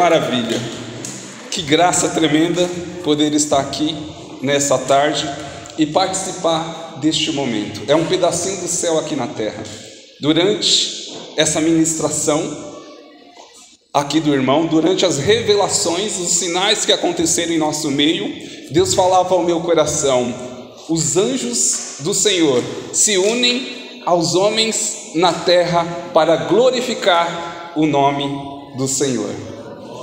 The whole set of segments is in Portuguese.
maravilha, que graça tremenda poder estar aqui nessa tarde e participar deste momento. É um pedacinho do céu aqui na terra. Durante essa ministração aqui do irmão, durante as revelações, os sinais que aconteceram em nosso meio, Deus falava ao meu coração: os anjos do Senhor se unem aos homens na terra para glorificar o nome do Senhor.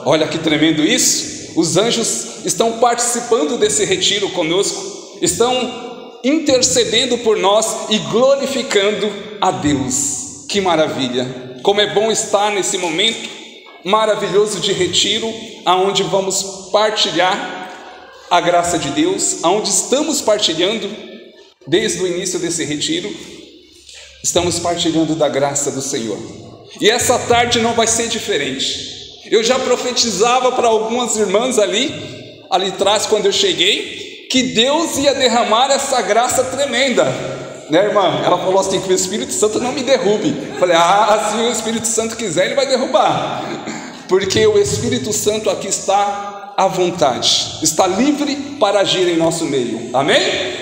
Olha que tremendo isso! Os anjos estão participando desse retiro conosco, estão intercedendo por nós e glorificando a Deus. Que maravilha! Como é bom estar nesse momento maravilhoso de retiro, aonde vamos partilhar a graça de Deus, aonde estamos partilhando desde o início desse retiro, estamos partilhando da graça do Senhor. E essa tarde não vai ser diferente. Eu já profetizava para algumas irmãs ali atrás, quando eu cheguei, que Deus ia derramar essa graça tremenda, né, irmã? Ela falou assim: que o Espírito Santo não me derrube. Eu falei: se o Espírito Santo quiser, ele vai derrubar, porque o Espírito Santo aqui está à vontade, está livre para agir em nosso meio. Amém?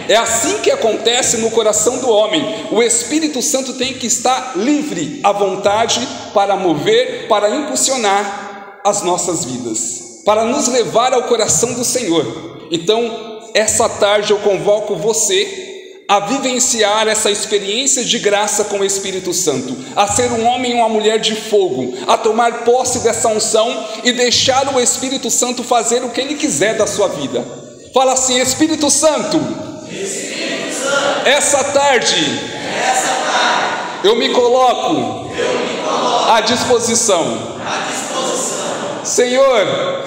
É assim que acontece no coração do homem. O Espírito Santo tem que estar livre, à vontade, para mover, para impulsionar as nossas vidas, para nos levar ao coração do Senhor. Então, essa tarde eu convoco você a vivenciar essa experiência de graça com o Espírito Santo, a ser um homem e uma mulher de fogo, a tomar posse dessa unção e deixar o Espírito Santo fazer o que Ele quiser da sua vida. Fala assim: Espírito Santo, essa tarde eu me coloco à disposição. Senhor,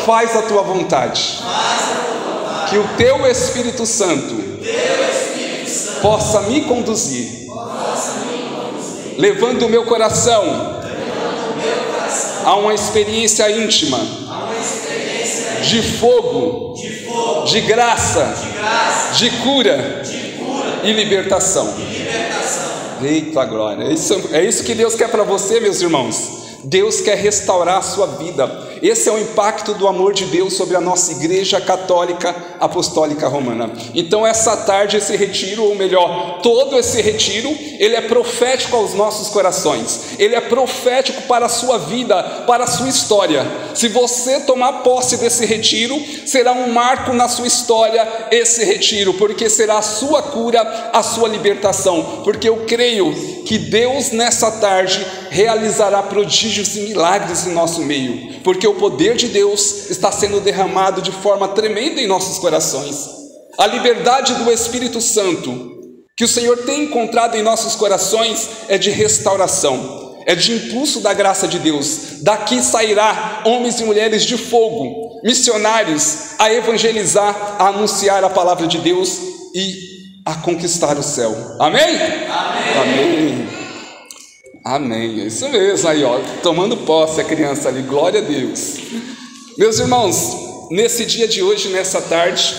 faz a tua vontade, que o teu Espírito Santo possa me conduzir, levando o meu coração a uma experiência íntima de fogo, de graça, de cura e libertação. Eita glória! É isso que Deus quer para você, meus irmãos. Deus quer restaurar a sua vida. Esse é o impacto do amor de Deus sobre a nossa Igreja Católica Apostólica Romana. Então essa tarde, esse retiro, ou melhor, todo esse retiro, ele é profético aos nossos corações. Ele é profético para a sua vida, para a sua história. Se você tomar posse desse retiro, será um marco na sua história esse retiro, porque será a sua cura, a sua libertação. Porque eu creio que Deus nessa tarde realizará prodígios e milagres em nosso meio, porque o poder de Deus está sendo derramado de forma tremenda em nossos corações. A liberdade do Espírito Santo que o Senhor tem encontrado em nossos corações é de restauração, é de impulso da graça de Deus. Daqui sairá homens e mulheres de fogo, missionários, a evangelizar, a anunciar a palavra de Deus e a conquistar o céu. Amém? Amém. Amém. Amém. É isso mesmo aí, ó, tomando posse a criança ali. Glória a Deus. Meus irmãos, nesse dia de hoje, nessa tarde,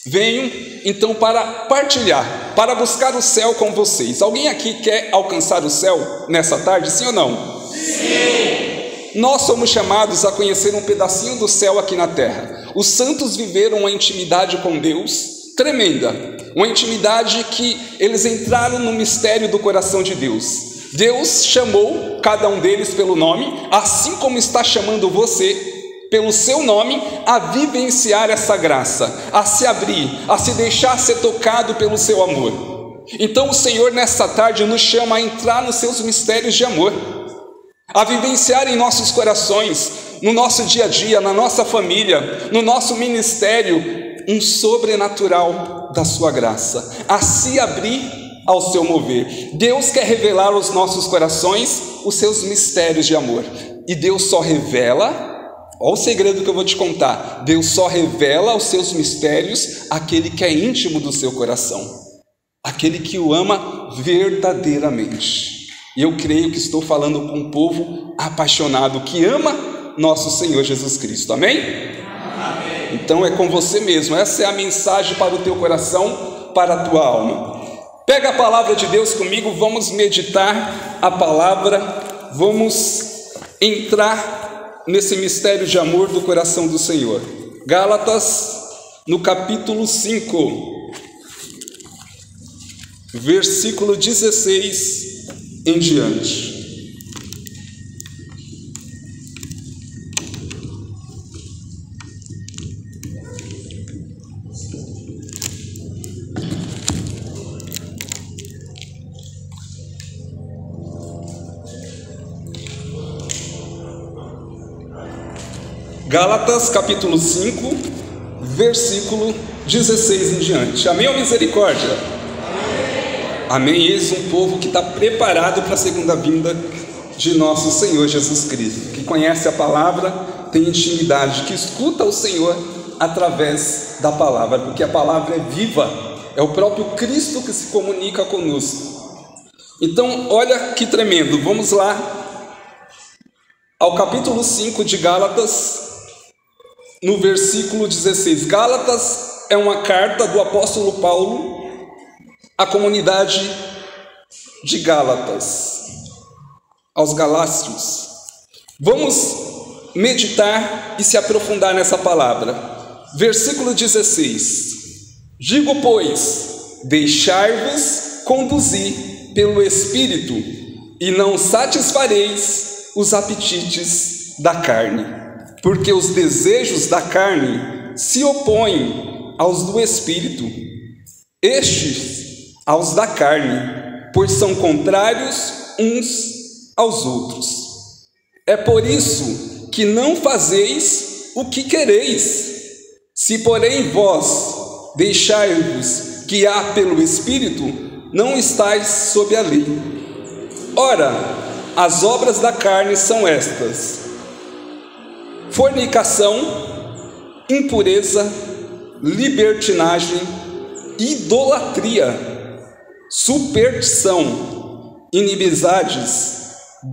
venho então para partilhar, para buscar o céu com vocês. Alguém aqui quer alcançar o céu nessa tarde, sim ou não? Sim! Nós somos chamados a conhecer um pedacinho do céu aqui na terra. Os santos viveram uma intimidade com Deus tremenda, uma intimidade que eles entraram no mistério do coração de Deus. Deus chamou cada um deles pelo nome, assim como está chamando você pelo seu nome, a vivenciar essa graça, a se abrir, a se deixar ser tocado pelo seu amor. Então o Senhor nessa tarde nos chama a entrar nos seus mistérios de amor, a vivenciar em nossos corações, no nosso dia a dia, na nossa família, no nosso ministério, um sobrenatural da sua graça, a se abrir ao seu mover. Deus quer revelar aos nossos corações os seus mistérios de amor, e Deus só revela, olha o segredo que eu vou te contar, Deus só revela os seus mistérios àquele que é íntimo do seu coração, aquele que o ama verdadeiramente. E eu creio que estou falando com um povo apaixonado, que ama nosso Senhor Jesus Cristo. Amém? Amém. Então é com você mesmo, essa é a mensagem para o teu coração, para a tua alma. Pega a palavra de Deus comigo, vamos meditar a palavra, vamos entrar nesse mistério de amor do coração do Senhor. Gálatas, no capítulo 5, versículo 16 em diante. Gálatas, capítulo 5, versículo 16 em diante. Amém ou misericórdia? Amém. Eis um povo que está preparado para a segunda vinda de nosso Senhor Jesus Cristo, que conhece a palavra, tem intimidade, que escuta o Senhor através da palavra, porque a palavra é viva, é o próprio Cristo que se comunica conosco. Então, olha que tremendo. Vamos lá ao capítulo 5 de Gálatas, no versículo 16. Gálatas é uma carta do apóstolo Paulo à comunidade de Gálatas, aos galácios. Vamos meditar e se aprofundar nessa palavra. Versículo 16. Digo, pois, deixai-vos conduzir pelo Espírito, e não satisfareis os apetites da carne. Porque os desejos da carne se opõem aos do Espírito, estes aos da carne, pois são contrários uns aos outros. É por isso que não fazeis o que quereis. Se, porém, vós deixai-vos guiar pelo Espírito, não estáis sob a lei. Ora, as obras da carne são estas: fornicação, impureza, libertinagem, idolatria, superstição, inimizades,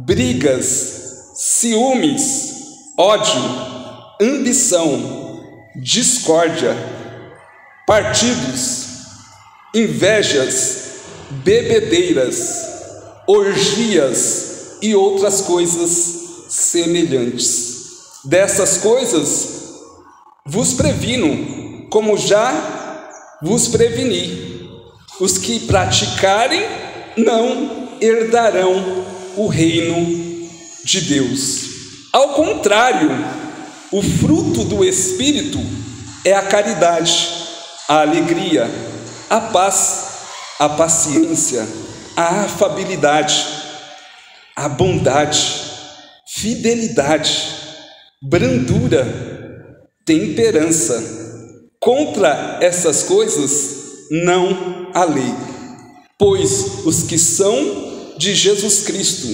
brigas, ciúmes, ódio, ambição, discórdia, partidos, invejas, bebedeiras, orgias e outras coisas semelhantes. Dessas coisas vos previno, como já vos preveni. Os que praticarem não herdarão o reino de Deus. Ao contrário, o fruto do Espírito é a caridade, a alegria, a paz, a paciência, a afabilidade, a bondade, fidelidade, brandura, temperança. Contra essas coisas não há lei. Pois os que são de Jesus Cristo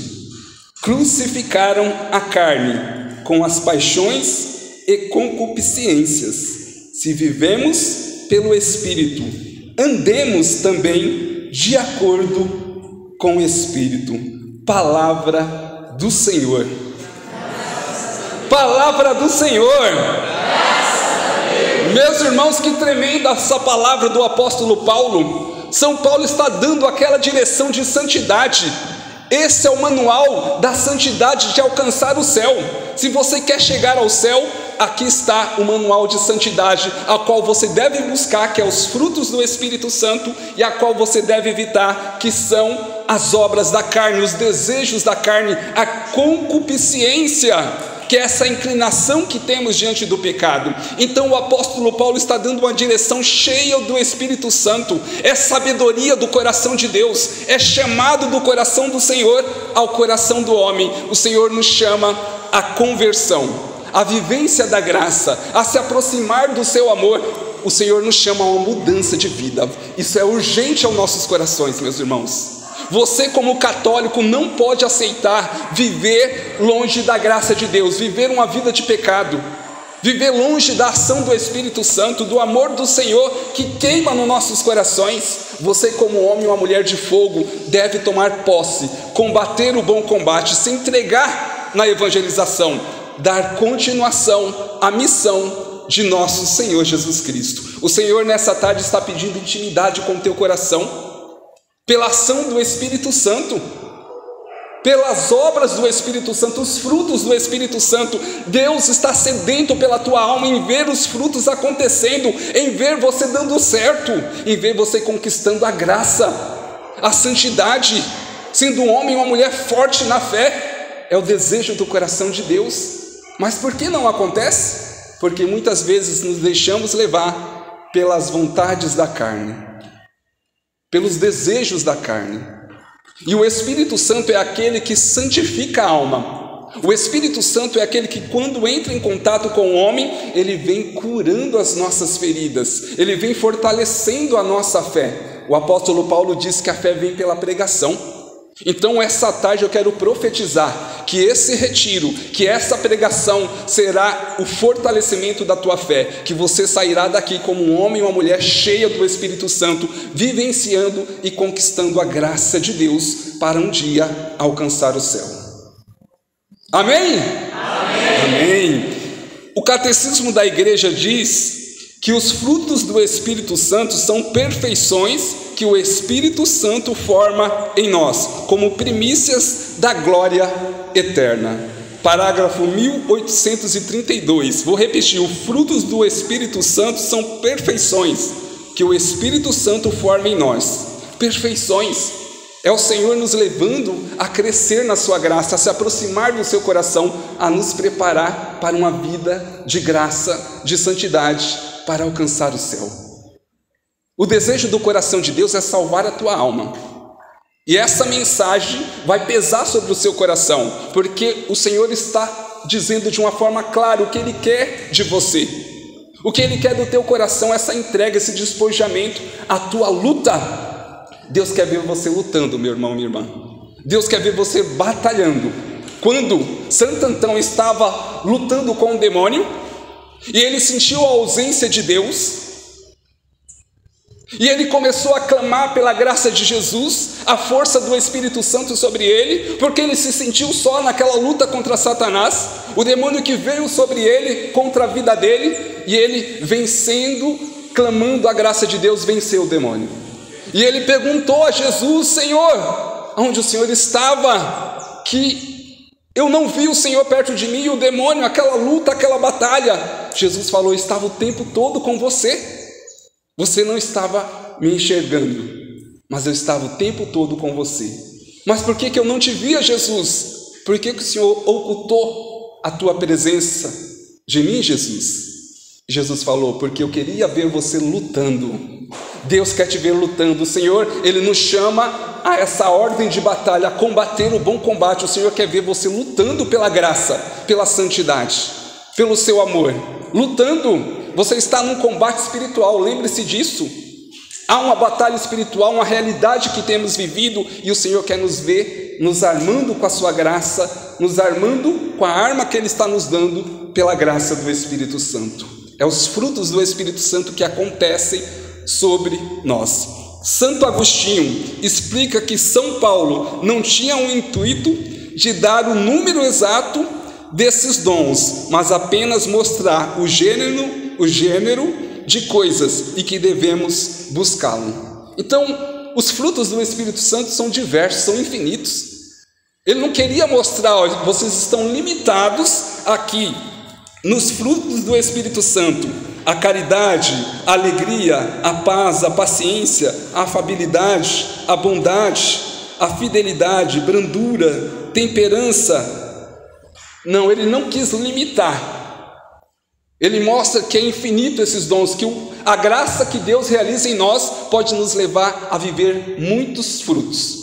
crucificaram a carne com as paixões e concupiscências. Se vivemos pelo Espírito, andemos também de acordo com o Espírito. Palavra do Senhor. Palavra do Senhor. Meus irmãos, que tremenda essa palavra do apóstolo Paulo. São Paulo está dando aquela direção de santidade. Esse é o manual da santidade, de alcançar o céu. Se você quer chegar ao céu, aqui está o manual de santidade, a qual você deve buscar, que é os frutos do Espírito Santo, e a qual você deve evitar, que são as obras da carne, os desejos da carne, a concupiscência, que é essa inclinação que temos diante do pecado. Então o apóstolo Paulo está dando uma direção cheia do Espírito Santo, é sabedoria do coração de Deus, é chamado do coração do Senhor ao coração do homem. O Senhor nos chama à conversão, à vivência da graça, a se aproximar do seu amor. O Senhor nos chama a uma mudança de vida. Isso é urgente aos nossos corações, meus irmãos. Você, como católico, não pode aceitar viver longe da graça de Deus, viver uma vida de pecado, viver longe da ação do Espírito Santo, do amor do Senhor que queima nos nossos corações. Você, como homem ou uma mulher de fogo, deve tomar posse, combater o bom combate, se entregar na evangelização, dar continuação à missão de nosso Senhor Jesus Cristo. O Senhor nessa tarde está pedindo intimidade com o teu coração, pela ação do Espírito Santo, pelas obras do Espírito Santo, os frutos do Espírito Santo. Deus está sedento pela tua alma em ver os frutos acontecendo, em ver você dando certo, em ver você conquistando a graça, a santidade, sendo um homem ou uma mulher forte na fé. É o desejo do coração de Deus. Mas por que não acontece? Porque muitas vezes nos deixamos levar pelas vontades da carne, pelos desejos da carne. E o Espírito Santo é aquele que santifica a alma. O Espírito Santo é aquele que, quando entra em contato com o homem, ele vem curando as nossas feridas, ele vem fortalecendo a nossa fé. O apóstolo Paulo diz que a fé vem pela pregação. Então essa tarde eu quero profetizar que esse retiro, que essa pregação será o fortalecimento da tua fé, que você sairá daqui como um homem ou uma mulher cheia do Espírito Santo, vivenciando e conquistando a graça de Deus para um dia alcançar o céu. Amém? Amém. Amém. O catecismo da igreja diz que os frutos do Espírito Santo são perfeições que o Espírito Santo forma em nós, como primícias da glória eterna. Parágrafo 1832, vou repetir: os frutos do Espírito Santo são perfeições que o Espírito Santo forma em nós. Perfeições, é o Senhor nos levando a crescer na sua graça, a se aproximar do seu coração, a nos preparar para uma vida de graça, de santidade, para alcançar o céu. O desejo do coração de Deus é salvar a tua alma. E essa mensagem vai pesar sobre o seu coração, porque o Senhor está dizendo de uma forma clara o que Ele quer de você. O que Ele quer do teu coração, essa entrega, esse despojamento, a tua luta. Deus quer ver você lutando, meu irmão, minha irmã. Deus quer ver você batalhando. Quando Santo Antão estava lutando com o demônio, e ele sentiu a ausência de Deus, e ele começou a clamar pela graça de Jesus, a força do Espírito Santo sobre ele, porque ele se sentiu só naquela luta contra Satanás, o demônio que veio sobre ele, contra a vida dele, e ele vencendo, clamando a graça de Deus, venceu o demônio. E ele perguntou a Jesus: Senhor, onde o Senhor estava, que eu não vi o Senhor perto de mim, e o demônio, aquela luta, aquela batalha? Jesus falou: estava o tempo todo com você. Você não estava me enxergando, mas eu estava o tempo todo com você. Mas por que eu não te via, Jesus? Por que o Senhor ocultou a tua presença de mim, Jesus? Jesus falou: porque eu queria ver você lutando. Deus quer te ver lutando. O Senhor, Ele nos chama a essa ordem de batalha, a combater o bom combate. O Senhor quer ver você lutando pela graça, pela santidade, pelo seu amor, lutando. Você está num combate espiritual, lembre-se disso. Há uma batalha espiritual, uma realidade que temos vivido, e o Senhor quer nos ver nos armando com a sua graça, nos armando com a arma que Ele está nos dando pela graça do Espírito Santo. É os frutos do Espírito Santo que acontecem sobre nós. Santo Agostinho explica que São Paulo não tinha o intuito de dar o número exato desses dons, mas apenas mostrar o gênero de coisas e que devemos buscá-lo. Então, os frutos do Espírito Santo são diversos, são infinitos. Ele não queria mostrar: olha, vocês estão limitados aqui nos frutos do Espírito Santo: a caridade, a alegria, a paz, a paciência, a afabilidade, a bondade, a fidelidade, brandura, temperança. Não, ele não quis limitar. Ele mostra que é infinito esses dons, que a graça que Deus realiza em nós pode nos levar a viver muitos frutos.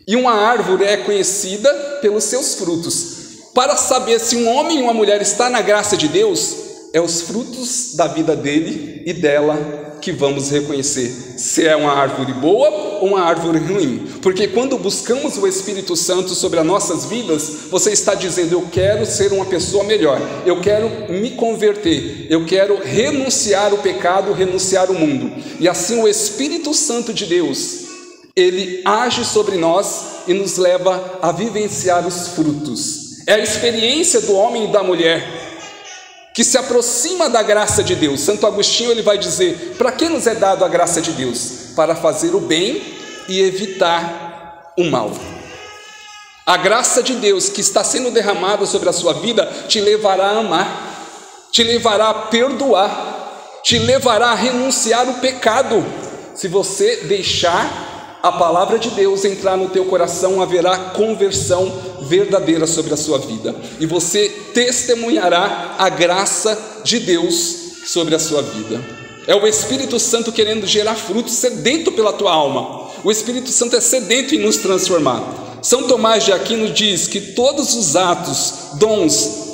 E uma árvore é conhecida pelos seus frutos. Para saber se um homem ou uma mulher está na graça de Deus, é os frutos da vida dele e dela que vamos reconhecer se é uma árvore boa ou uma árvore ruim. Porque quando buscamos o Espírito Santo sobre as nossas vidas, você está dizendo: eu quero ser uma pessoa melhor, eu quero me converter, eu quero renunciar o pecado, renunciar o mundo. E assim o Espírito Santo de Deus, ele age sobre nós e nos leva a vivenciar os frutos. É a experiência do homem e da mulher que se aproxima da graça de Deus. Santo Agostinho, ele vai dizer: para que nos é dado a graça de Deus? Para fazer o bem e evitar o mal. A graça de Deus que está sendo derramada sobre a sua vida te levará a amar, te levará a perdoar, te levará a renunciar o pecado. Se você deixar a palavra de Deus entrar no teu coração, haverá conversão verdadeira sobre a sua vida. E você testemunhará a graça de Deus sobre a sua vida. É o Espírito Santo querendo gerar frutos, sedento pela tua alma. O Espírito Santo é sedento em nos transformar. São Tomás de Aquino diz que todos os atos, dons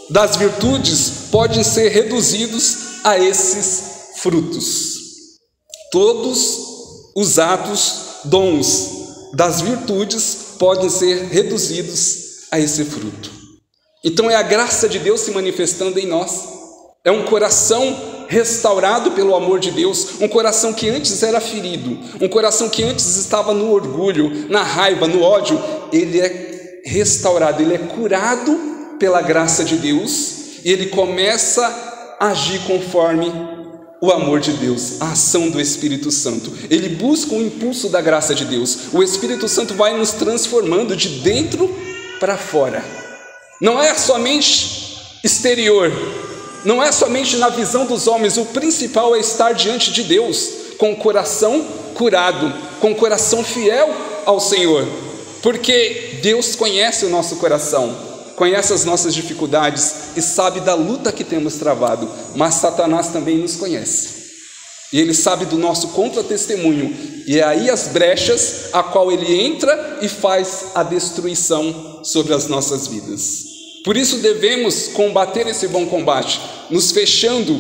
das virtudes podem ser reduzidos a esses frutos. Todos os atos, dons das virtudes podem ser reduzidos a esse fruto. Então é a graça de Deus se manifestando em nós. É um coração restaurado pelo amor de Deus, um coração que antes era ferido, um coração que antes estava no orgulho, na raiva, no ódio. Ele é restaurado, ele é curado pela graça de Deus e ele começa a agir conforme o amor de Deus, a ação do Espírito Santo. Ele busca o impulso da graça de Deus. O Espírito Santo vai nos transformando de dentro para fora. Não é somente exterior, não é somente na visão dos homens. O principal é estar diante de Deus com o coração curado, com o coração fiel ao Senhor, porque Deus conhece o nosso coração, conhece as nossas dificuldades e sabe da luta que temos travado. Mas Satanás também nos conhece e ele sabe do nosso contra-testemunho, e é aí as brechas a qual ele entra e faz a destruição sobre as nossas vidas. Por isso devemos combater esse bom combate, nos fechando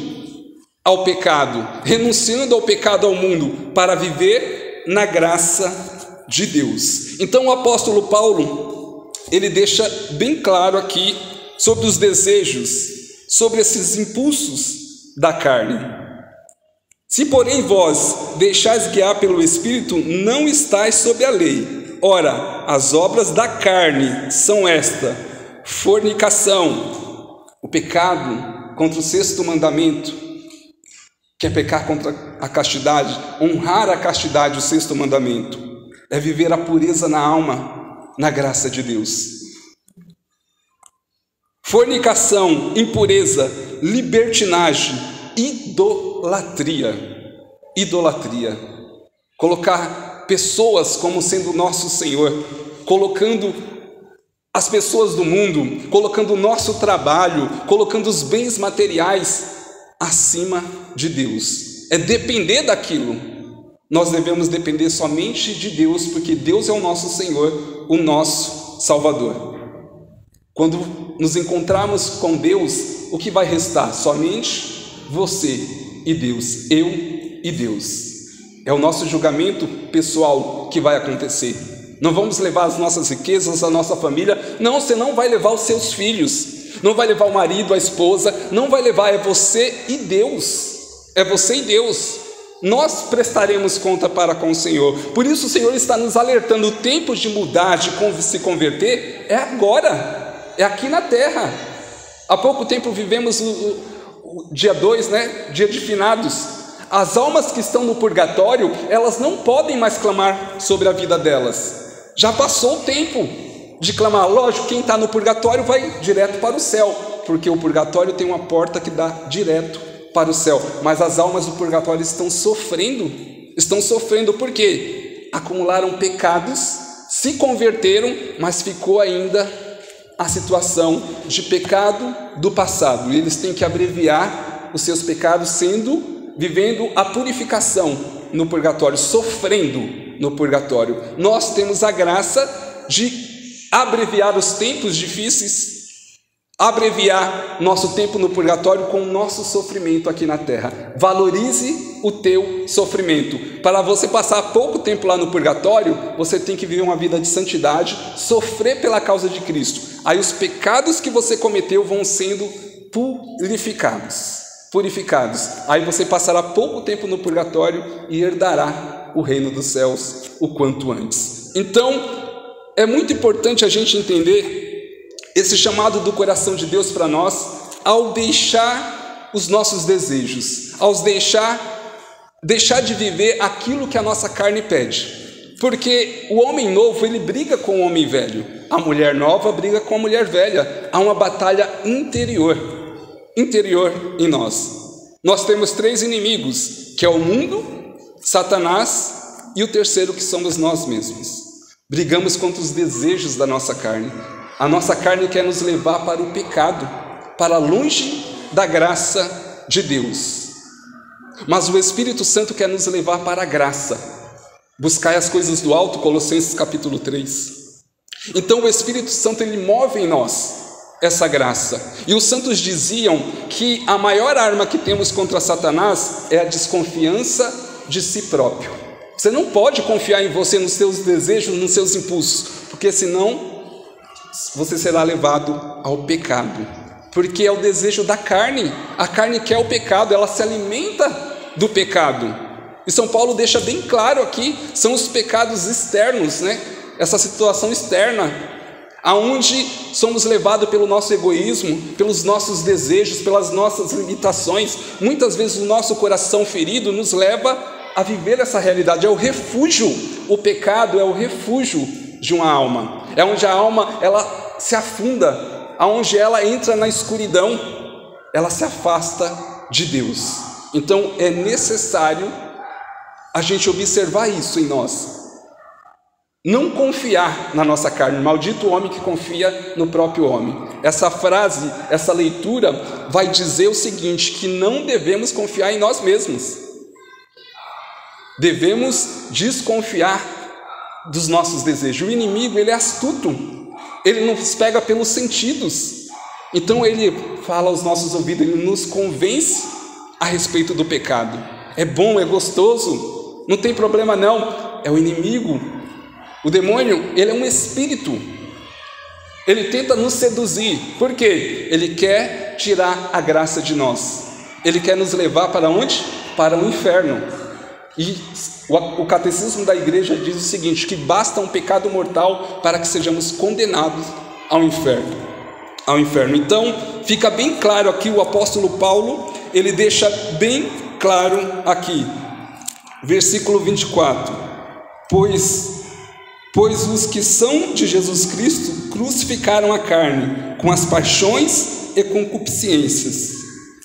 ao pecado, renunciando ao pecado, ao mundo, para viver na graça de Deus. Então o apóstolo Paulo, ele deixa bem claro aqui sobre os desejos, sobre esses impulsos da carne. Se porém vós deixais guiar pelo Espírito, não estáis sob a lei. Ora, as obras da carne são esta: fornicação, o pecado contra o 6º mandamento, que é pecar contra a castidade, honrar a castidade, o 6º mandamento, é viver a pureza na alma, na graça de Deus. Fornicação, impureza, libertinagem, idolatria. Colocar pessoas como sendo nosso Senhor, colocando as pessoas do mundo, colocando o nosso trabalho, colocando os bens materiais acima de Deus. É depender daquilo. Nós devemos depender somente de Deus, porque Deus é o nosso Senhor, o nosso Salvador. Quando nos encontrarmos com Deus, o que vai restar? Somente você e Deus, eu e Deus. É o nosso julgamento pessoal que vai acontecer. Não vamos levar as nossas riquezas, a nossa família. Não, você não vai levar os seus filhos, não vai levar o marido, a esposa, não vai levar, é você e Deus. É você e Deus. Nós prestaremos conta para com o Senhor. Por isso o Senhor está nos alertando: o tempo de mudar, de se converter, é agora, é aqui na terra. Há pouco tempo vivemos o dia 2, né? Dia de finados. As almas que estão no purgatório, elas não podem mais clamar sobre a vida delas. Já passou o tempo de clamar. Lógico, quem está no purgatório vai direto para o céu, porque o purgatório tem uma porta que dá direto para o céu. Mas as almas do purgatório estão sofrendo por quê? Acumularam pecados, se converteram, mas ficou ainda a situação de pecado do passado. E eles têm que abreviar os seus pecados vivendo a purificação no purgatório, sofrendo no purgatório. Nós temos a graça de abreviar os tempos difíceis, abreviar nosso tempo no purgatório com o nosso sofrimento aqui na terra. Valorize o teu sofrimento. Para você passar pouco tempo lá no purgatório, você tem que viver uma vida de santidade, sofrer pela causa de Cristo. Aí os pecados que você cometeu vão sendo purificados. Aí você passará pouco tempo no purgatório e herdará o reino dos céus o quanto antes. Então, é muito importante a gente entender esse chamado do coração de Deus para nós, ao deixar os nossos desejos, ao deixar de viver aquilo que a nossa carne pede. Porque o homem novo, ele briga com o homem velho. A mulher nova briga com a mulher velha. Há uma batalha interior em nós. Nós temos 3 inimigos, que é o mundo, Satanás e o terceiro, que somos nós mesmos. Brigamos contra os desejos da nossa carne. A nossa carne quer nos levar para o pecado, para longe da graça de Deus. Mas o Espírito Santo quer nos levar para a graça. Buscai as coisas do alto, Colossenses capítulo 3. Então o Espírito Santo, ele move em nós essa graça. E os santos diziam que a maior arma que temos contra Satanás é a desconfiança de si próprio. Você não pode confiar em você, nos seus desejos, nos seus impulsos, porque senão você será levado ao pecado. Porque é o desejo da carne. A carne quer o pecado, ela se alimenta do pecado. E São Paulo deixa bem claro aqui, são os pecados externos, né? Essa situação externa, aonde somos levados pelo nosso egoísmo, pelos nossos desejos, pelas nossas limitações. Muitas vezes o nosso coração ferido nos leva a viver essa realidade. É o refúgio, o pecado é o refúgio de uma alma. É onde a alma, ela se afunda, aonde ela entra na escuridão, ela se afasta de Deus. Então é necessário a gente observar isso em nós. Não confiar na nossa carne. Maldito o homem que confia no próprio homem. Essa frase, essa leitura vai dizer o seguinte, que não devemos confiar em nós mesmos. Devemos desconfiar dos nossos desejos. O inimigo, ele é astuto. Ele nos pega pelos sentidos. Então ele fala aos nossos ouvidos, ele nos convence a respeito do pecado. É bom, é gostoso. Não tem problema não, é o inimigo. O demônio, ele é um espírito. Ele tenta nos seduzir. Por quê? Ele quer tirar a graça de nós. Ele quer nos levar para onde? Para o inferno. E o catecismo da igreja diz o seguinte, que basta um pecado mortal para que sejamos condenados ao inferno. Então, fica bem claro aqui, o apóstolo Paulo, ele deixa bem claro aqui. Versículo 24, pois os que são de Jesus Cristo crucificaram a carne com as paixões e concupiscências.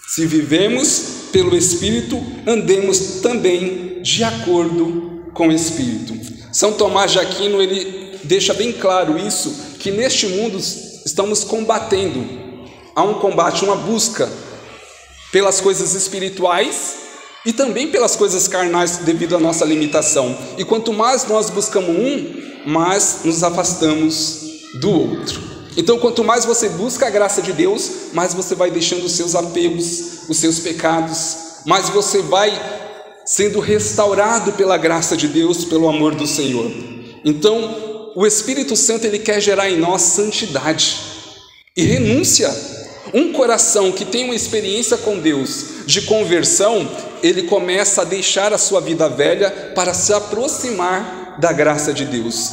Se vivemos pelo Espírito, andemos também de acordo com o Espírito. São Tomás de Aquino, ele deixa bem claro isso, que neste mundo estamos combatendo. Há um combate, uma busca pelas coisas espirituais e também pelas coisas carnais devido à nossa limitação. E quanto mais nós buscamos um, mais nos afastamos do outro. Então quanto mais você busca a graça de Deus, mais você vai deixando os seus apegos, os seus pecados, mais você vai sendo restaurado pela graça de Deus, pelo amor do Senhor. Então o Espírito Santo, ele quer gerar em nós santidade e renúncia. Um coração que tem uma experiência com Deus de conversão, ele começa a deixar a sua vida velha para se aproximar da graça de Deus.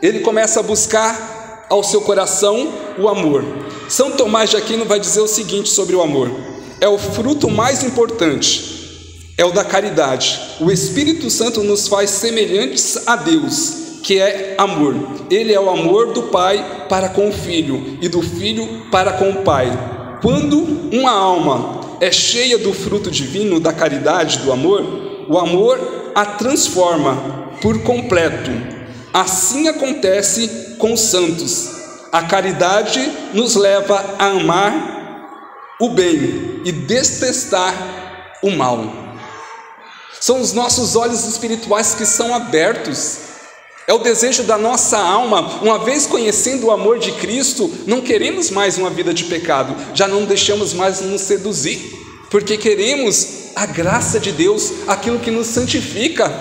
Ele começa a buscar ao seu coração o amor. São Tomás de Aquino vai dizer o seguinte sobre o amor: é o fruto mais importante, é o da caridade. O Espírito Santo nos faz semelhantes a Deus, que é amor. Ele é o amor do Pai para com o Filho e do Filho para com o Pai. Quando uma alma é cheia do fruto divino, da caridade, do amor, o amor a transforma por completo. Assim acontece com os santos. A caridade nos leva a amar o bem e detestar o mal. São os nossos olhos espirituais que são abertos. É o desejo da nossa alma, uma vez conhecendo o amor de Cristo, não queremos mais uma vida de pecado, já não deixamos mais nos seduzir, porque queremos a graça de Deus, aquilo que nos santifica,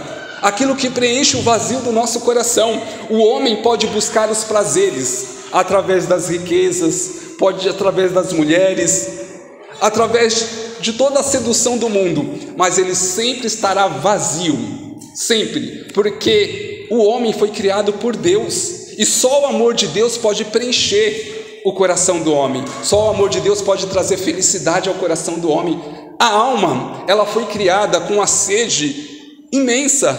aquilo que preenche o vazio do nosso coração. O homem pode buscar os prazeres através das riquezas, pode através das mulheres, através de toda a sedução do mundo, mas ele sempre estará vazio, sempre, porque o homem foi criado por Deus, e só o amor de Deus pode preencher o coração do homem, só o amor de Deus pode trazer felicidade ao coração do homem. A alma, ela foi criada com uma sede imensa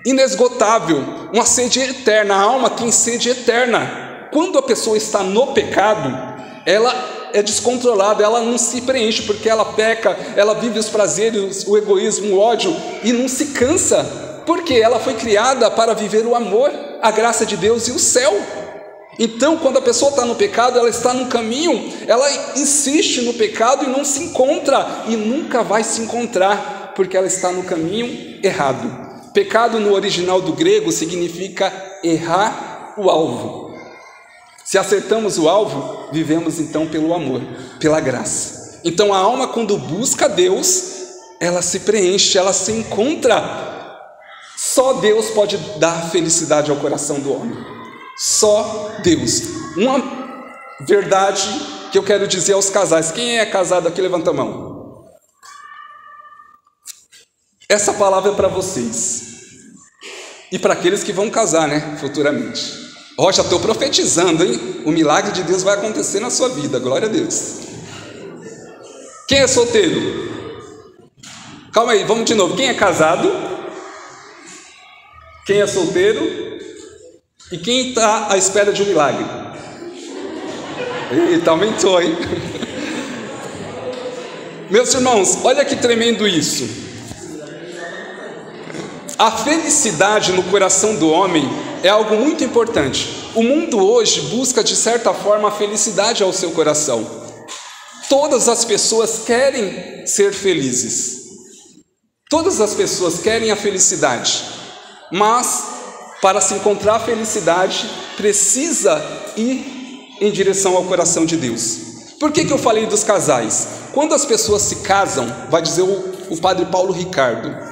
inesgotável, uma sede eterna. A alma tem sede eterna. Quando a pessoa está no pecado, ela é descontrolada, ela não se preenche, porque ela peca, ela vive os prazeres, o egoísmo, o ódio, e não se cansa, porque ela foi criada para viver o amor, a graça de Deus e o céu. Então, quando a pessoa está no pecado, ela está no caminho, ela insiste no pecado e não se encontra, e nunca vai se encontrar, porque ela está no caminho errado. Pecado no original do grego significa errar o alvo. Se acertamos o alvo, vivemos então pelo amor, pela graça. Então a alma, quando busca Deus, ela se preenche, ela se encontra. Só Deus pode dar felicidade ao coração do homem. Só Deus. Uma verdade que eu quero dizer aos casais. Quem é casado aqui, levanta a mão. Essa palavra é para vocês. E para aqueles que vão casar, né, futuramente. Ó, já estou profetizando, hein? O milagre de Deus vai acontecer na sua vida, glória a Deus. Quem é solteiro? Calma aí, vamos de novo. Quem é casado? Quem é solteiro? E quem está à espera de um milagre? Eita, aumentou, hein? Meus irmãos, olha que tremendo isso. A felicidade no coração do homem é algo muito importante. O mundo hoje busca, de certa forma, a felicidade ao seu coração. Todas as pessoas querem ser felizes. Todas as pessoas querem a felicidade. Mas, para se encontrar a felicidade, precisa ir em direção ao coração de Deus. Por que eu falei dos casais? Quando as pessoas se casam, vai dizer o padre Paulo Ricardo,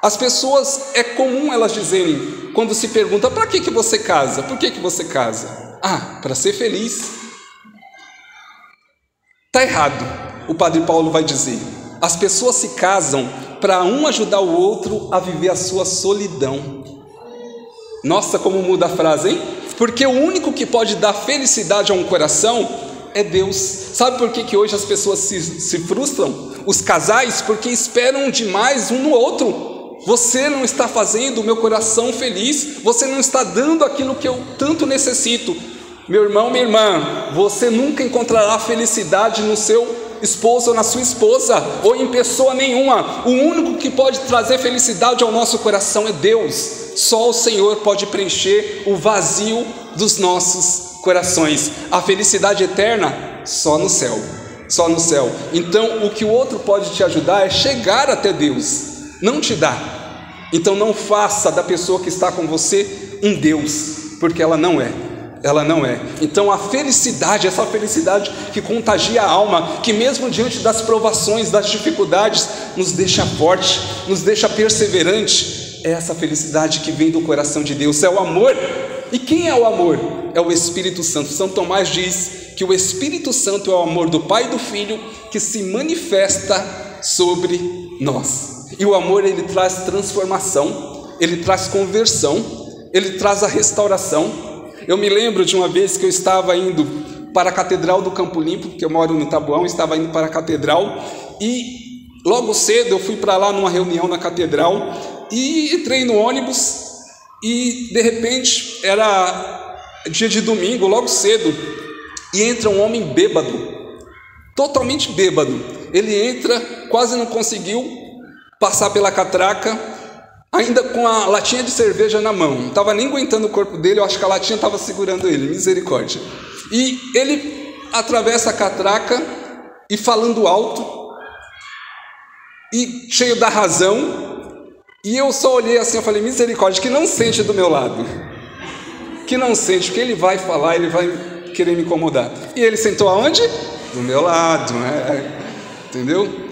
as pessoas, é comum elas dizerem, quando se pergunta, para que você casa? Por que você casa? Ah, para ser feliz. Está errado, o padre Paulo vai dizer. As pessoas se casam para um ajudar o outro a viver a sua solidão. Nossa, como muda a frase, hein? Porque o único que pode dar felicidade a um coração é Deus. Sabe por que hoje as pessoas se frustram? Os casais, porque esperam demais um no outro. Você não está fazendo o meu coração feliz, você não está dando aquilo que eu tanto necessito. Meu irmão, minha irmã, você nunca encontrará felicidade no seu esposo ou na sua esposa, ou em pessoa nenhuma. O único que pode trazer felicidade ao nosso coração é Deus. Só o Senhor pode preencher o vazio dos nossos corações. A felicidade eterna, só no céu. Só no céu. Então, o que o outro pode te ajudar é chegar até Deus. Não te dá. Então não faça da pessoa que está com você um Deus, porque ela não é. Ela não é. Então a felicidade, essa felicidade que contagia a alma, que mesmo diante das provações, das dificuldades, nos deixa forte, nos deixa perseverante, é essa felicidade que vem do coração de Deus, é o amor. E quem é o amor? É o Espírito Santo. São Tomás diz que o Espírito Santo é o amor do Pai e do Filho que se manifesta sobre nós. E o amor, ele traz transformação, ele traz conversão, ele traz a restauração. Eu me lembro de uma vez que eu estava indo para a Catedral do Campo Limpo, porque eu moro no Taboão, estava indo para a Catedral, e logo cedo eu fui para lá numa reunião na Catedral, e entrei no ônibus, e de repente, era dia de domingo, logo cedo, e entra um homem bêbado, totalmente bêbado. Ele entra, quase não conseguiu passar pela catraca, ainda com a latinha de cerveja na mão, não estava nem aguentando o corpo dele, eu acho que a latinha estava segurando ele, misericórdia. E ele atravessa a catraca e falando alto, e cheio da razão, e eu só olhei assim, eu falei, misericórdia, que não sente do meu lado, que não sente, porque ele vai falar, ele vai querer me incomodar. E ele sentou aonde? Do meu lado, né? Entendeu?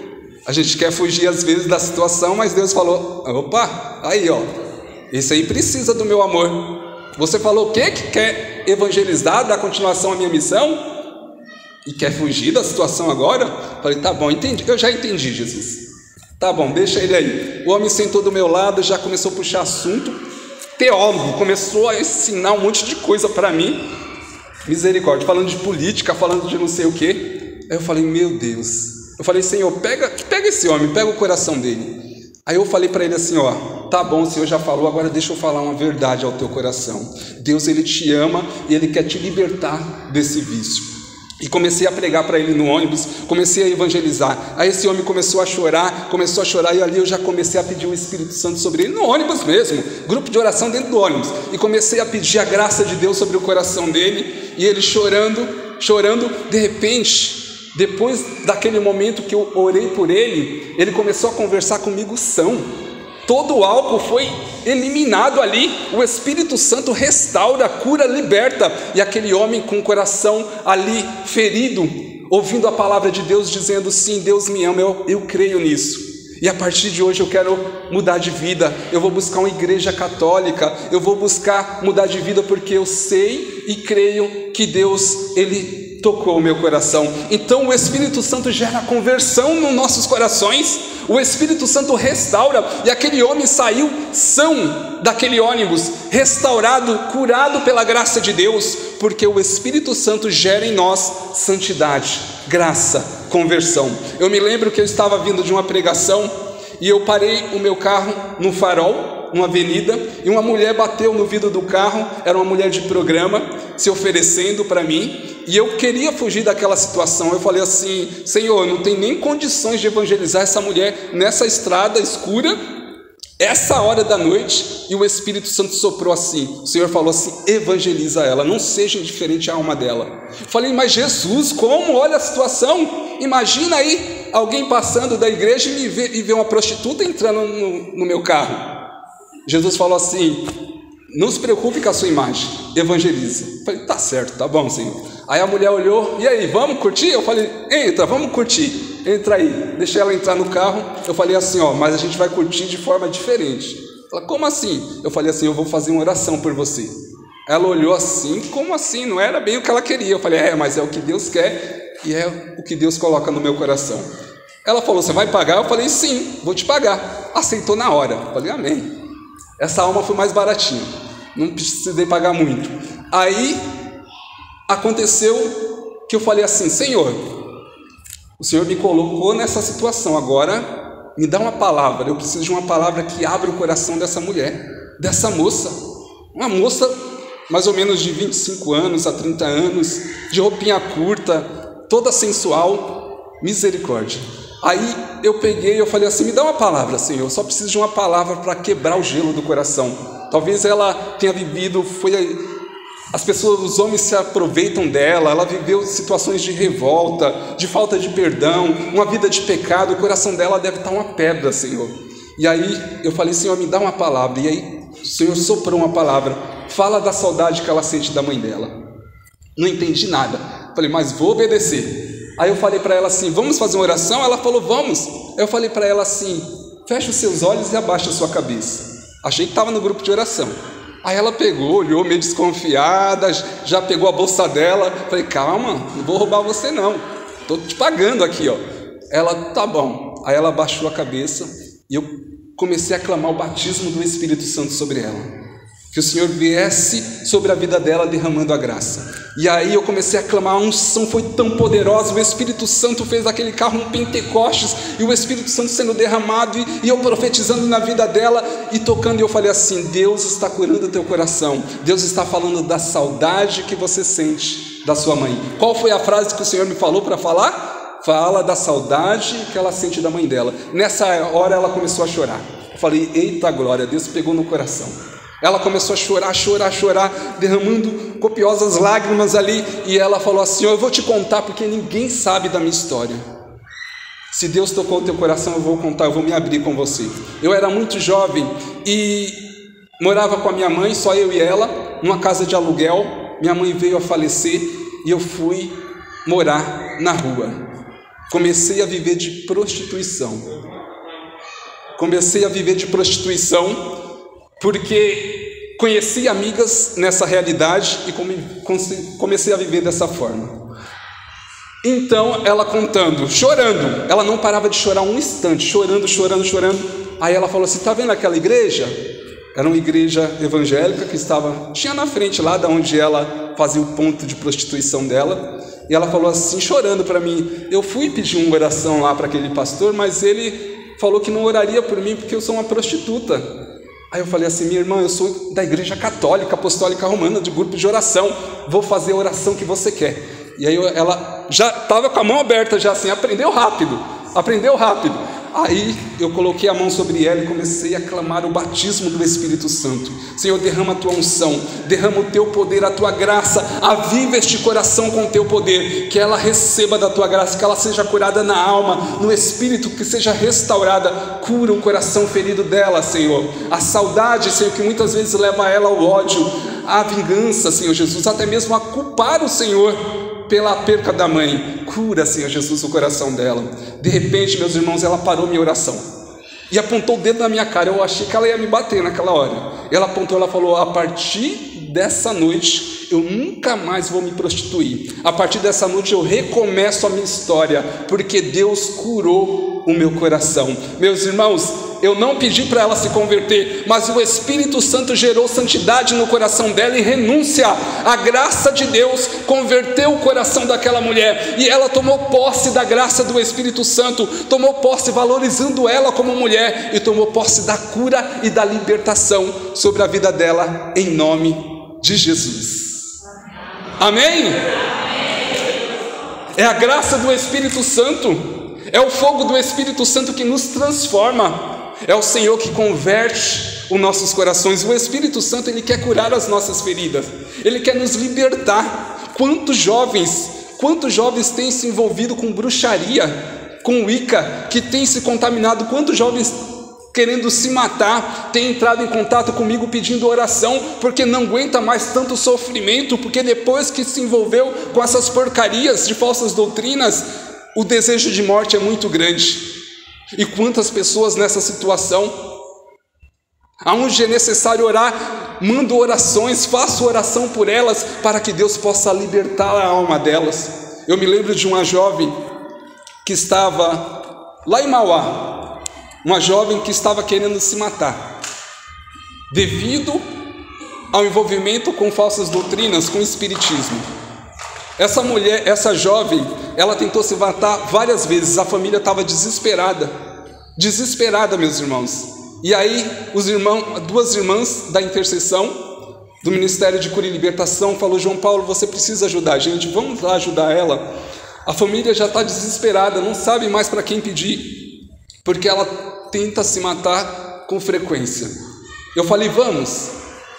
A gente quer fugir às vezes da situação, mas Deus falou, opa, aí ó, esse aí precisa do meu amor. Você falou o quê? Que quer evangelizar, dar continuação à minha missão? E quer fugir da situação agora? Falei, tá bom, entendi, eu já entendi, Jesus. Tá bom, deixa ele aí. O homem sentou do meu lado, já começou a puxar assunto, teólogo, começou a ensinar um monte de coisa para mim, misericórdia, falando de política, falando de não sei o quê. Aí eu falei, meu Deus. Eu falei, Senhor, pega esse homem, pega o coração dele. Aí eu falei para ele assim, ó, tá bom, o Senhor já falou, agora deixa eu falar uma verdade ao teu coração. Deus, Ele te ama e Ele quer te libertar desse vício. E comecei a pregar para ele no ônibus, comecei a evangelizar. Aí esse homem começou a chorar, e ali eu já comecei a pedir o Espírito Santo sobre ele, no ônibus mesmo, grupo de oração dentro do ônibus. E comecei a pedir a graça de Deus sobre o coração dele, e ele chorando, de repente, depois daquele momento que eu orei por ele, ele começou a conversar comigo são. Todo o álcool foi eliminado ali, o Espírito Santo restaura, cura, liberta, e aquele homem com o coração ali ferido, ouvindo a palavra de Deus, dizendo, sim, Deus me ama, eu creio nisso, e a partir de hoje eu quero mudar de vida, eu vou buscar uma igreja católica, eu vou buscar mudar de vida, porque eu sei e creio que Deus, Ele tocou o meu coração. Então o Espírito Santo gera conversão nos nossos corações, o Espírito Santo restaura, e aquele homem saiu são daquele ônibus, restaurado, curado pela graça de Deus, porque o Espírito Santo gera em nós santidade, graça, conversão. Eu me lembro que eu estava vindo de uma pregação, e eu parei o meu carro no farol, numa avenida, e uma mulher bateu no vidro do carro, era uma mulher de programa, se oferecendo para mim, e eu queria fugir daquela situação. Eu falei assim, Senhor, não tem nem condições de evangelizar essa mulher nessa estrada escura, essa hora da noite. E o Espírito Santo soprou assim, o Senhor falou assim, evangeliza ela, não seja indiferente à alma dela. Eu falei, mas Jesus, como? Olha a situação, imagina aí, alguém passando da igreja e ver uma prostituta entrando no meu carro. Jesus falou assim, não se preocupe com a sua imagem, evangeliza. Eu falei, tá certo, tá bom, Senhor. Aí a mulher olhou, e aí, vamos curtir? Eu falei, entra, vamos curtir, entra aí. Deixei ela entrar no carro, eu falei assim, mas a gente vai curtir de forma diferente. Ela, como assim? Eu falei assim, eu vou fazer uma oração por você. Ela olhou assim, como assim? Não era bem o que ela queria. Eu falei, mas é o que Deus quer, e é o que Deus coloca no meu coração. Ela falou, você vai pagar? Eu falei, sim, vou te pagar. Aceitou na hora. Eu falei, amém. Essa alma foi mais baratinha, não precisei pagar muito. Aí aconteceu que eu falei assim, Senhor, o Senhor me colocou nessa situação, agora me dá uma palavra, eu preciso de uma palavra que abra o coração dessa mulher, dessa moça, uma moça mais ou menos de 25 anos a 30 anos, de roupinha curta, toda sensual, misericórdia. Aí eu peguei, eu falei assim, me dá uma palavra, Senhor, eu só preciso de uma palavra para quebrar o gelo do coração. Talvez ela tenha vivido, as pessoas, os homens se aproveitam dela, ela viveu situações de revolta, de falta de perdão, uma vida de pecado, o coração dela deve estar uma pedra, Senhor. E aí eu falei, Senhor, me dá uma palavra, e aí o Senhor soprou uma palavra, fala da saudade que ela sente da mãe dela. Não entendi nada, falei, mas vou obedecer. Aí eu falei para ela assim, vamos fazer uma oração? Ela falou, vamos. Eu falei para ela assim, fecha os seus olhos e abaixa a sua cabeça. Achei que estava no grupo de oração. Aí ela pegou, olhou meio desconfiada, já pegou a bolsa dela. Falei, calma, não vou roubar você não, estou te pagando aqui, ó. Ela, tá bom. Aí ela abaixou a cabeça e eu comecei a clamar o batismo do Espírito Santo sobre ela. Que o Senhor viesse sobre a vida dela derramando a graça. E aí eu comecei a clamar, a unção foi tão poderosa, o Espírito Santo fez aquele carro um Pentecostes, e o Espírito Santo sendo derramado, e eu profetizando na vida dela, e tocando, e eu falei assim, Deus está curando o teu coração, Deus está falando da saudade que você sente da sua mãe. Qual foi a frase que o Senhor me falou para falar? Fala da saudade que ela sente da mãe dela. Nessa hora ela começou a chorar. Eu falei, eita glória, Deus pegou no coração. Ela começou a chorar, derramando copiosas lágrimas ali, e ela falou assim, eu vou te contar porque ninguém sabe da minha história. Se Deus tocou o teu coração, eu vou contar, eu vou me abrir com você. Eu era muito jovem e morava com a minha mãe, só eu e ela, numa casa de aluguel. Minha mãe veio a falecer e eu fui morar na rua. Comecei a viver de prostituição. Porque conheci amigas nessa realidade e comecei a viver dessa forma. Então ela contando, chorando, ela não parava de chorar um instante, chorando. Aí ela falou assim, tá vendo aquela igreja? Era uma igreja evangélica que tinha na frente lá da onde ela fazia o ponto de prostituição dela. E ela falou assim, chorando para mim, eu fui pedir uma oração lá para aquele pastor, mas ele falou que não oraria por mim porque eu sou uma prostituta. Aí eu falei assim: minha irmã, eu sou da igreja católica, apostólica romana, de grupo de oração, vou fazer a oração que você quer. E aí ela já estava com a mão aberta, já assim, aprendeu rápido. Aí eu coloquei a mão sobre ela e comecei a clamar o batismo do Espírito Santo. Senhor, derrama a tua unção, derrama o teu poder, a tua graça, aviva este coração com o teu poder, que ela receba da tua graça, que ela seja curada na alma, no espírito, que seja restaurada. Cura o coração ferido dela, Senhor, a saudade, Senhor, que muitas vezes leva ela ao ódio, à vingança, Senhor Jesus, até mesmo a culpar o Senhor pela perca da mãe. Cura, Senhor Jesus, o coração dela. De repente, meus irmãos, ela parou minha oração e apontou o dedo na minha cara. Eu achei que ela ia me bater naquela hora. Ela apontou, ela falou: a partir dessa noite eu nunca mais vou me prostituir. A partir dessa noite eu recomeço a minha história, porque Deus curou o meu coração. Meus irmãos, eu não pedi para ela se converter, mas o Espírito Santo gerou santidade no coração dela e renúncia. A graça de Deus converteu o coração daquela mulher, e ela tomou posse da graça do Espírito Santo, tomou posse valorizando ela como mulher, e tomou posse da cura e da libertação sobre a vida dela, em nome de Jesus. Amém? É a graça do Espírito Santo, é o fogo do Espírito Santo que nos transforma. É o Senhor que converte os nossos corações. O Espírito Santo, Ele quer curar as nossas feridas, Ele quer nos libertar. Quantos jovens têm se envolvido com bruxaria, com Wicca, que têm se contaminado? Quantos jovens querendo se matar têm entrado em contato comigo pedindo oração, porque não aguenta mais tanto sofrimento, porque depois que se envolveu com essas porcarias de falsas doutrinas, o desejo de morte é muito grande. E quantas pessoas nessa situação, aonde é necessário orar, mando orações, faço oração por elas, para que Deus possa libertar a alma delas. Eu me lembro de uma jovem que estava lá em Mauá, uma jovem que estava querendo se matar, devido ao envolvimento com falsas doutrinas, com espiritismo. Essa jovem, ela tentou se matar várias vezes. A família estava desesperada, meus irmãos. E aí duas irmãs da intercessão do Ministério de Cura e Libertação falou: João Paulo, você precisa ajudar a gente, vamos lá ajudar ela. A família já está desesperada, não sabe mais para quem pedir, porque ela tenta se matar com frequência. Eu falei: vamos.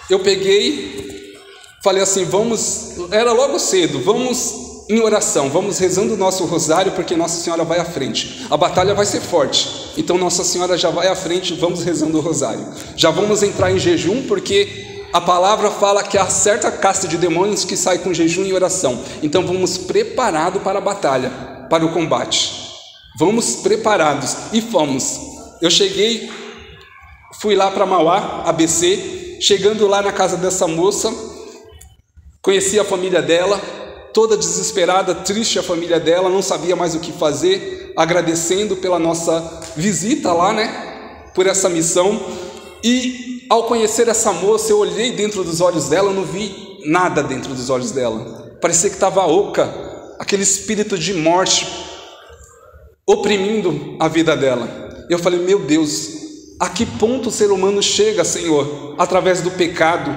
Eu peguei, falei assim: vamos, era logo cedo, vamos em oração, vamos rezando o nosso rosário, porque Nossa Senhora vai à frente, a batalha vai ser forte, então Nossa Senhora já vai à frente, vamos rezando o rosário, já vamos entrar em jejum, porque a palavra fala que há certa casta de demônios que sai com jejum e oração, então vamos preparados para a batalha, para o combate, vamos preparados, e fomos. Eu cheguei, fui lá para Mauá, ABC, chegando lá na casa dessa moça, conheci a família dela, toda desesperada, triste a família dela, não sabia mais o que fazer, agradecendo pela nossa visita lá, por essa missão. E ao conhecer essa moça, eu olhei dentro dos olhos dela, não vi nada dentro dos olhos dela, parecia que estava oca, aquele espírito de morte oprimindo a vida dela. Eu falei: meu Deus, a que ponto o ser humano chega, Senhor, através do pecado,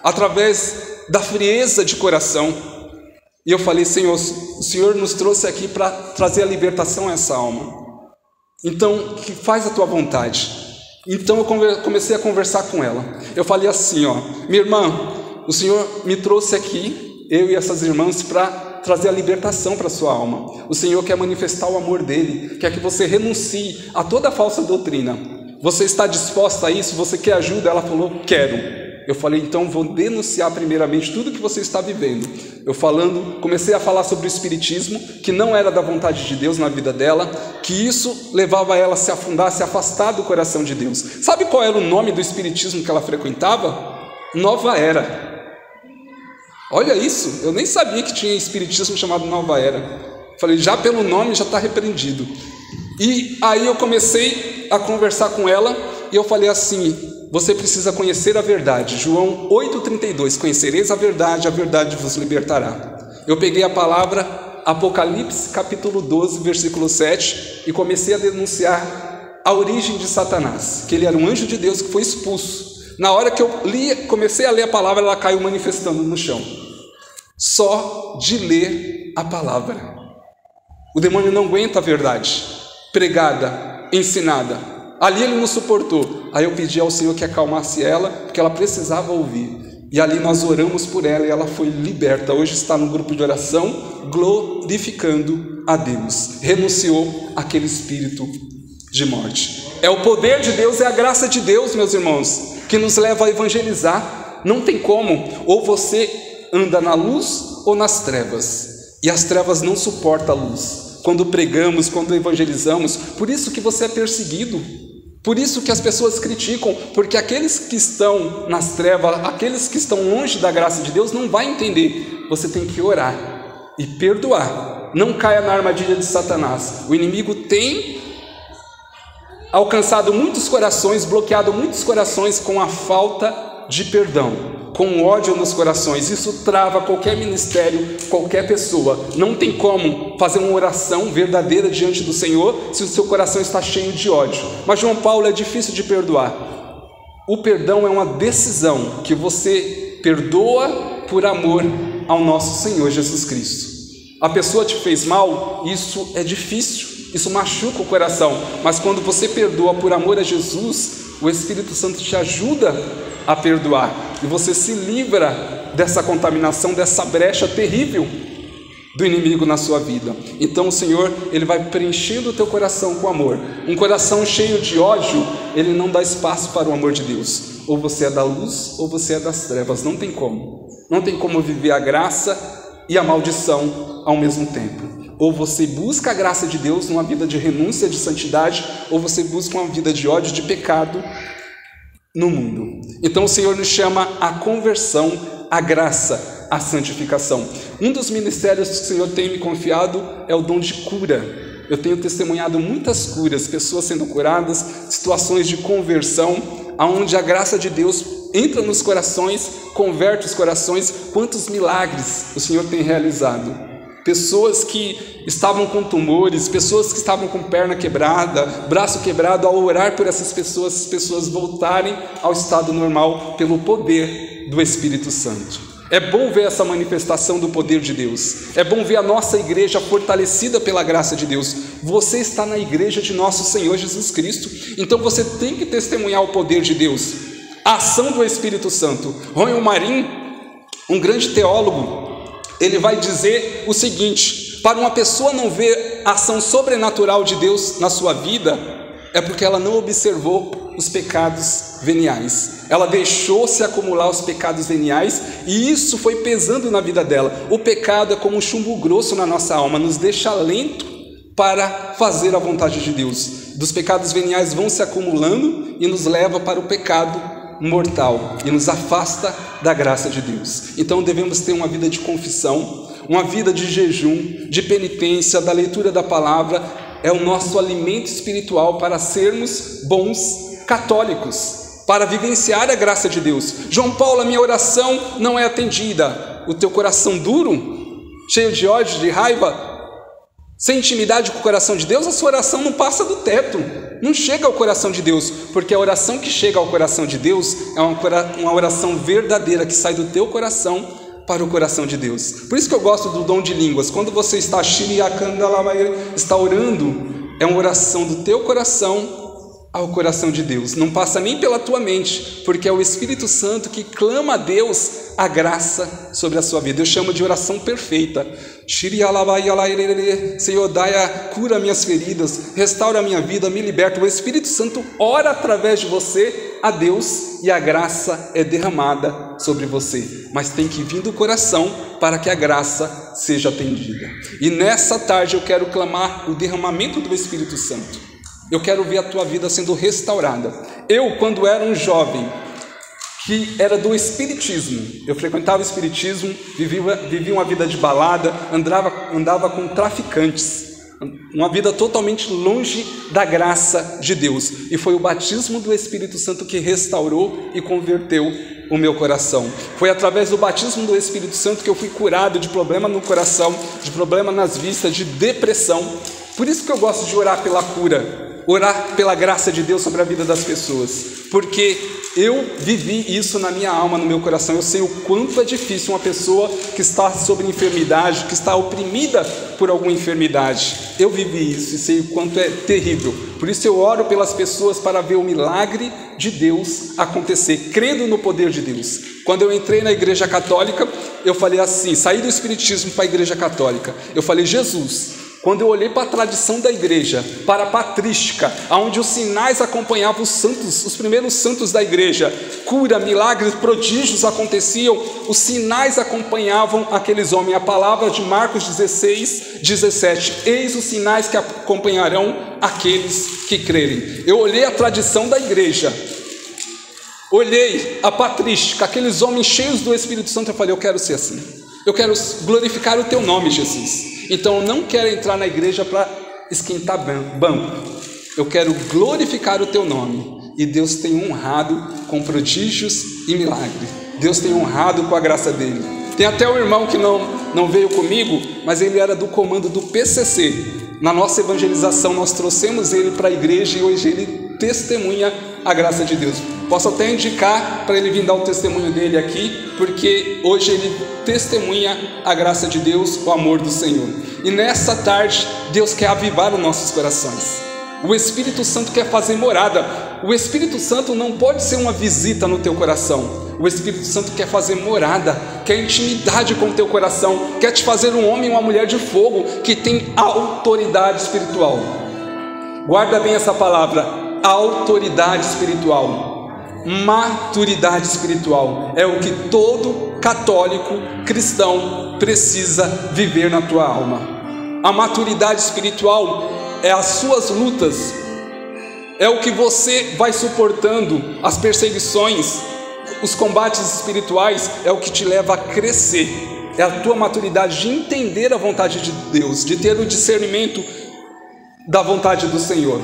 através da frieza de coração? E eu falei: Senhor, o Senhor nos trouxe aqui para trazer a libertação a essa alma, então que faz a tua vontade. Então eu comecei a conversar com ela. Eu falei assim: minha irmã, o Senhor me trouxe aqui, eu e essas irmãs, para trazer a libertação para a sua alma. O Senhor quer manifestar o amor dele, quer que você renuncie a toda falsa doutrina. Você está disposta a isso? Você quer ajuda? Ela falou: quero. Eu falei: então vou denunciar primeiramente tudo que você está vivendo. Comecei a falar sobre o espiritismo, que não era da vontade de Deus na vida dela, que isso levava ela a se afundar, a se afastar do coração de Deus. Sabe qual era o nome do espiritismo que ela frequentava? Nova Era. Olha isso, eu nem sabia que tinha espiritismo chamado Nova Era. Falei: já pelo nome já está repreendido. E aí eu comecei a conversar com ela, e eu falei assim: você precisa conhecer a verdade. João 8,32, conhecereis a verdade vos libertará. Eu peguei a palavra Apocalipse capítulo 12, versículo 7, e comecei a denunciar a origem de Satanás, que ele era um anjo de Deus que foi expulso, Na hora que eu comecei a ler a palavra, ela caiu manifestando no chão. Só de ler a palavra. O demônio não aguenta a verdade pregada, ensinada. Ali ele não suportou. Aí eu pedi ao Senhor que acalmasse ela, porque ela precisava ouvir. E ali nós oramos por ela e ela foi liberta. Hoje está no grupo de oração, glorificando a Deus. Renunciou àquele espírito de morte. É o poder de Deus, é a graça de Deus, meus irmãos, que nos leva a evangelizar. Não tem como. Ou você anda na luz ou nas trevas. E as trevas não suportam a luz. Quando pregamos, quando evangelizamos, por isso que você é perseguido. Por isso que as pessoas criticam, porque aqueles que estão nas trevas, aqueles que estão longe da graça de Deus, não vai entender. Você tem que orar e perdoar. Não caia na armadilha de Satanás. O inimigo tem alcançado muitos corações, bloqueado muitos corações com a falta de perdão, com ódio nos corações. Isso trava qualquer ministério, qualquer pessoa. Não tem como fazer uma oração verdadeira diante do Senhor se o seu coração está cheio de ódio. Mas João Paulo, é difícil de perdoar. O perdão é uma decisão que você perdoa por amor ao nosso Senhor Jesus Cristo. A pessoa te fez mal, isso é difícil, isso machuca o coração. Mas quando você perdoa por amor a Jesus, o Espírito Santo te ajuda a perdoar, e você se livra dessa contaminação, dessa brecha terrível do inimigo na sua vida. Então o Senhor, Ele vai preenchendo o teu coração com amor. Um coração cheio de ódio, ele não dá espaço para o amor de Deus. Ou você é da luz, ou você é das trevas. Não tem como. Não tem como viver a graça e a maldição ao mesmo tempo. Ou você busca a graça de Deus numa vida de renúncia, de santidade, ou você busca uma vida de ódio, de pecado no mundo. Então o Senhor nos chama à conversão, à graça, à santificação. Um dos ministérios que o Senhor tem me confiado é o dom de cura. Eu tenho testemunhado muitas curas, pessoas sendo curadas, situações de conversão, onde a graça de Deus entra nos corações, converte os corações. Quantos milagres o Senhor tem realizado. Pessoas que estavam com tumores, pessoas que estavam com perna quebrada, braço quebrado, ao orar por essas pessoas, as pessoas voltarem ao estado normal pelo poder do Espírito Santo. É bom ver essa manifestação do poder de Deus. É bom ver a nossa igreja fortalecida pela graça de Deus. Você está na igreja de nosso Senhor Jesus Cristo, então você tem que testemunhar o poder de Deus, a ação do Espírito Santo. Romain Marin, um grande teólogo, ele vai dizer o seguinte: para uma pessoa não ver a ação sobrenatural de Deus na sua vida, é porque ela não observou os pecados veniais. Ela deixou se acumular os pecados veniais, e isso foi pesando na vida dela. O pecado é como um chumbo grosso na nossa alma, nos deixa lento para fazer a vontade de Deus. Dos pecados veniais vão se acumulando e nos leva para o pecado mortal e nos afasta da graça de Deus. Então devemos ter uma vida de confissão, uma vida de jejum, de penitência, da leitura da palavra. É o nosso alimento espiritual para sermos bons católicos, para vivenciar a graça de Deus. João Paulo, a minha oração não é atendida. O teu coração duro, cheio de ódio, de raiva, sem intimidade com o coração de Deus, a sua oração não passa do teto, não chega ao coração de Deus, porque a oração que chega ao coração de Deus é uma oração verdadeira, que sai do teu coração para o coração de Deus. Por isso que eu gosto do dom de línguas. Quando você está orando, é uma oração do teu coração ao coração de Deus. Não passa nem pela tua mente, porque é o Espírito Santo que clama a Deus a graça sobre a sua vida. Eu chamo de oração perfeita. Senhor, cura minhas feridas, restaura a minha vida, me liberta. O Espírito Santo ora através de você a Deus, e a graça é derramada sobre você. Mas tem que vir do coração para que a graça seja atendida. E nessa tarde eu quero clamar o derramamento do Espírito Santo. Eu quero ver a tua vida sendo restaurada. Eu, quando era um jovem que era do espiritismo, eu frequentava o espiritismo, vivia uma vida de balada, andava com traficantes, uma vida totalmente longe da graça de Deus. E foi o batismo do Espírito Santo que restaurou e converteu o meu coração. Foi através do batismo do Espírito Santo que eu fui curado de problema no coração, de problema nas vistas, de depressão. Por isso que eu gosto de orar pela cura. orar pela graça de Deus sobre a vida das pessoas, porque eu vivi isso na minha alma, no meu coração. Eu sei o quanto é difícil uma pessoa que está sobre enfermidade, que está oprimida por alguma enfermidade. Eu vivi isso e sei o quanto é terrível. Por isso eu oro pelas pessoas para ver o milagre de Deus acontecer, crendo no poder de Deus. Quando eu entrei na igreja católica, eu falei assim, saí do espiritismo para a igreja católica, eu falei, Jesus, quando eu olhei para a tradição da igreja, para a patrística, onde os sinais acompanhavam os santos, os primeiros santos da igreja, cura, milagres, prodígios aconteciam, os sinais acompanhavam aqueles homens. A palavra de Marcos 16, 17, eis os sinais que acompanharão aqueles que crerem. Eu olhei a tradição da igreja, olhei a patrística, aqueles homens cheios do Espírito Santo, eu falei, eu quero ser assim, eu quero glorificar o teu nome, Jesus. Então eu não quero entrar na igreja para esquentar banco, eu quero glorificar o teu nome. E Deus tem honrado com prodígios e milagres, Deus tem honrado com a graça dele. Tem até um irmão que não veio comigo, mas ele era do comando do PCC. Na nossa evangelização nós trouxemos ele para a igreja e hoje ele testemunha a graça de Deus. Posso até indicar para ele vir dar o testemunho dele aqui, porque hoje ele testemunha a graça de Deus, o amor do Senhor. E nessa tarde Deus quer avivar os nossos corações. O Espírito Santo quer fazer morada. O Espírito Santo não pode ser uma visita no teu coração. O Espírito Santo quer fazer morada, quer intimidade com o teu coração, quer te fazer um homem e uma mulher de fogo que tem autoridade espiritual. Guarda bem essa palavra, autoridade espiritual. Maturidade espiritual é o que todo católico cristão precisa viver na tua alma. A maturidade espiritual é as suas lutas, é o que você vai suportando, as perseguições, os combates espirituais, é o que te leva a crescer. É a tua maturidade de entender a vontade de Deus, de ter o discernimento da vontade do Senhor.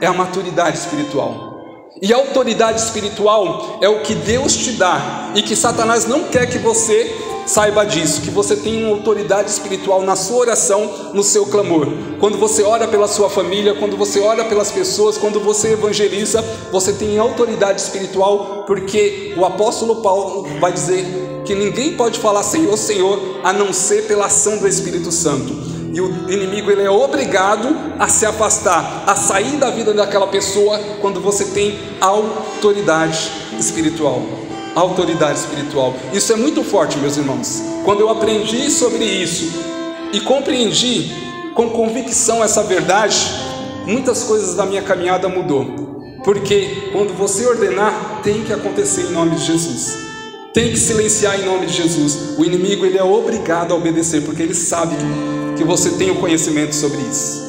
É a maturidade espiritual. E a autoridade espiritual é o que Deus te dá e que Satanás não quer que você saiba disso, que você tenha uma autoridade espiritual na sua oração, no seu clamor. Quando você ora pela sua família, quando você ora pelas pessoas, quando você evangeliza, você tem autoridade espiritual, porque o apóstolo Paulo vai dizer que ninguém pode falar Senhor, Senhor, a não ser pela ação do Espírito Santo. E o inimigo ele é obrigado a se afastar, a sair da vida daquela pessoa quando você tem autoridade espiritual. Autoridade espiritual. Isso é muito forte, meus irmãos. Quando eu aprendi sobre isso e compreendi com convicção essa verdade, muitas coisas da minha caminhada mudou. Porque quando você ordenar, tem que acontecer em nome de Jesus. Tem que silenciar em nome de Jesus. O inimigo ele é obrigado a obedecer, porque ele sabe que você tem o conhecimento sobre isso.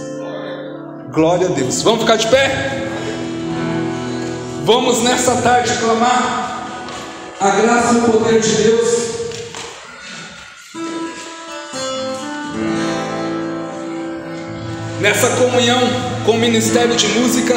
Glória a Deus. Vamos ficar de pé? Vamos nessa tarde clamar a graça e o poder de Deus. Nessa comunhão com o Ministério de Música,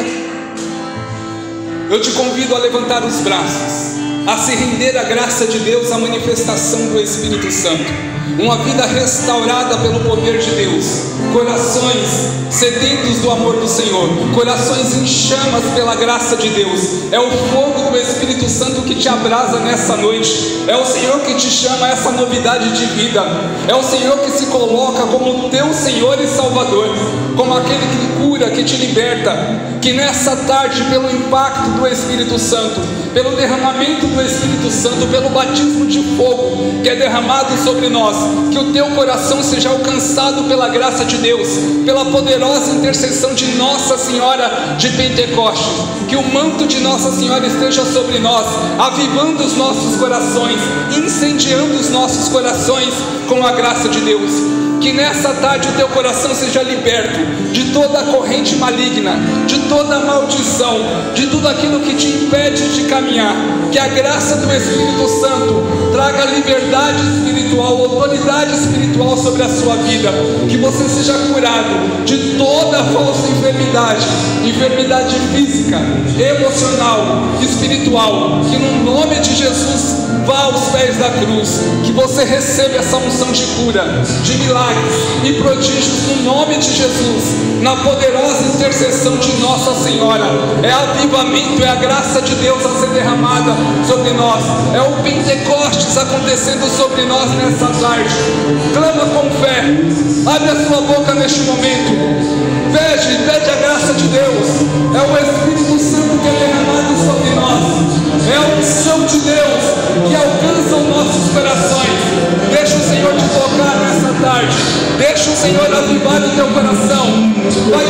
eu te convido a levantar os braços, a se render à graça de Deus, à manifestação do Espírito Santo. Uma vida restaurada pelo poder de Deus, corações sedentos do amor do Senhor, corações em chamas pela graça de Deus. É o fogo do Espírito Santo que te abrasa nessa noite. É o Senhor que te chama a essa novidade de vida. É o Senhor que se coloca como teu Senhor e Salvador, como aquele que cura, que te liberta. Que nessa tarde, pelo impacto do Espírito Santo, pelo derramamento do Espírito Santo, pelo batismo de fogo que é derramado sobre nós, que o teu coração seja alcançado pela graça de Deus, pela poderosa intercessão de Nossa Senhora de Pentecostes. Que o manto de Nossa Senhora esteja sobre nós, avivando os nossos corações, incendiando os nossos corações com a graça de Deus. Que nessa tarde o teu coração seja liberto de toda a corrente maligna, de toda a maldição, de tudo aquilo que te impede de caminhar. Que a graça do Espírito Santo traga liberdade espiritual, autoridade espiritual sobre a sua vida. Que você seja curado de toda falsa enfermidade, enfermidade física, emocional, espiritual. Que no nome de Jesus vá aos pés da cruz. Que você receba essa unção de cura, de milagre, sinais e prodígios no nome de Jesus, na poderosa intercessão de Nossa Senhora. É avivamento, é a graça de Deus a ser derramada sobre nós, é o Pentecostes acontecendo sobre nós nessa tarde. Clama com fé, abre a sua boca neste momento, pede a graça de Deus. É o Espírito Santo que é derramado sobre nós, é a unção de Deus que alcança os nossos corações. Deixa o Senhor te tocar nessa tarde, deixa o Senhor avivar o teu coração. Vai